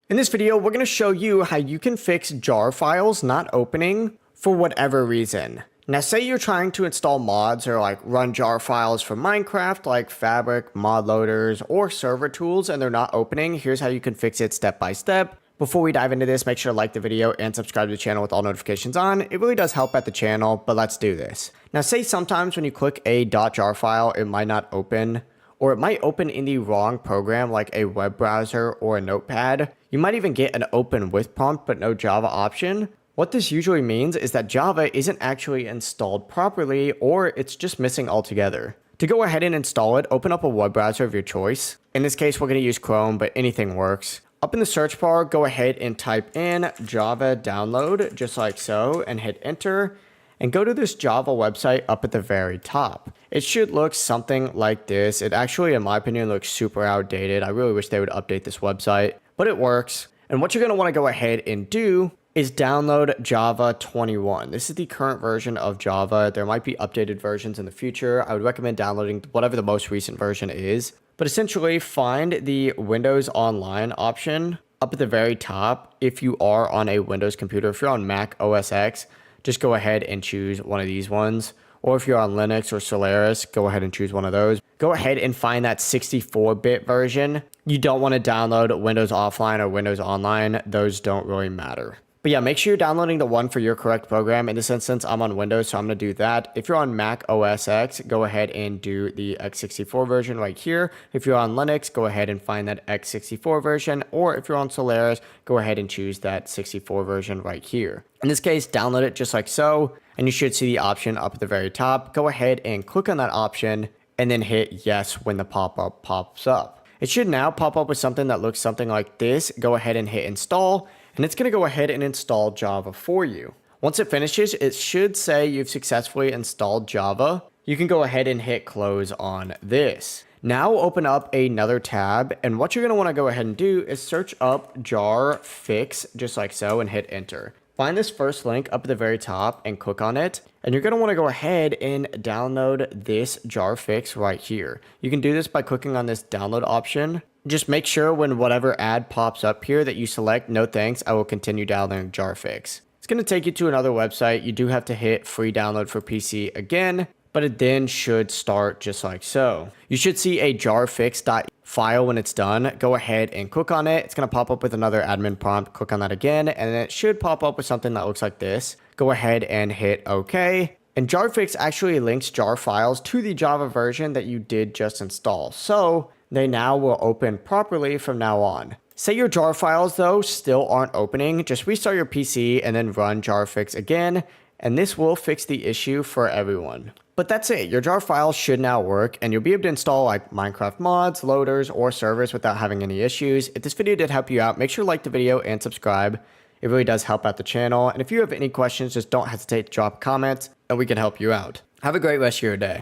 In this video, we're going to show you how you can fix jar files not opening for whatever reason. Now, say you're trying to install mods or run jar files for Minecraft like Fabric, mod loaders, or server tools and they're not opening. Here's how you can fix it step by step. Before we dive into this, make sure to like the video and subscribe to the channel with all notifications on. It really does help out the channel, but let's do this. Now, say sometimes when you click a .jar file, it might not open, or it might open in the wrong program like a web browser or a notepad. You might even get an open with prompt but no Java option. What this usually means is that Java isn't actually installed properly or it's just missing altogether. To go ahead and install it, open up a web browser of your choice. In this case, we're going to use Chrome, but anything works. Up in the search bar, go ahead and type in Java download just like so and hit enter. And go to this Java website up at the very top. It should look something like this. It actually, in my opinion, looks super outdated. I really wish they would update this website, but it works. And what you're going to want to go ahead and do is download Java 21. This is the current version of Java. There might be updated versions in the future. I would recommend downloading whatever the most recent version is. But essentially, find the Windows Online option up at the very top. If you are on a Windows computer, if you're on Mac OS X, just go ahead and choose one of these ones. Or if you're on Linux or Solaris, go ahead and choose one of those. Go ahead and find that 64-bit version. You don't want to download Windows Offline or Windows Online. Those don't really matter. But yeah, make sure you're downloading the one for your correct program. In this instance, I'm on Windows, so I'm going to do that. If you're on Mac OS X, go ahead and do the x64 version right here. If you're on Linux, go ahead and find that x64 version. Or if you're on Solaris, go ahead and choose that 64 version right here. In this case, download it just like so, and you should see the option up at the very top. Go ahead and click on that option, and then hit yes when the pop-up pops up. It should now pop up with something that looks something like this. Go ahead and hit install. And it's going to go ahead and install Java for you. Once it finishes, it should say you've successfully installed Java. You can go ahead and hit close on this. Now open up another tab, and what you're going to want to go ahead and do is search up jarfix just like so and hit enter. Find this first link up at the very top and click on it. And you're going to want to go ahead and download this jarfix right here. You can do this by clicking on this download option. Just make sure when whatever ad pops up here that you select no thanks, I will continue downloading jarfix. It's going to take you to another website. You do have to hit free download for PC again, but it then should start just like so. You should see a jarfix.file when it's done. Go ahead and click on it. It's going to pop up with another admin prompt. Click on that again, and then it should pop up with something that looks like this. Go ahead and hit OK. And jarfix actually links jar files to the Java version that you did just install. So they now will open properly from now on. Say your jar files though still aren't opening, just restart your PC and then run jarfix again, and this will fix the issue for everyone. But that's it, your jar files should now work and you'll be able to install like Minecraft mods, loaders, or servers without having any issues. If this video did help you out, make sure to like the video and subscribe. It really does help out the channel. And if you have any questions, just don't hesitate to drop comments and we can help you out. Have a great rest of your day.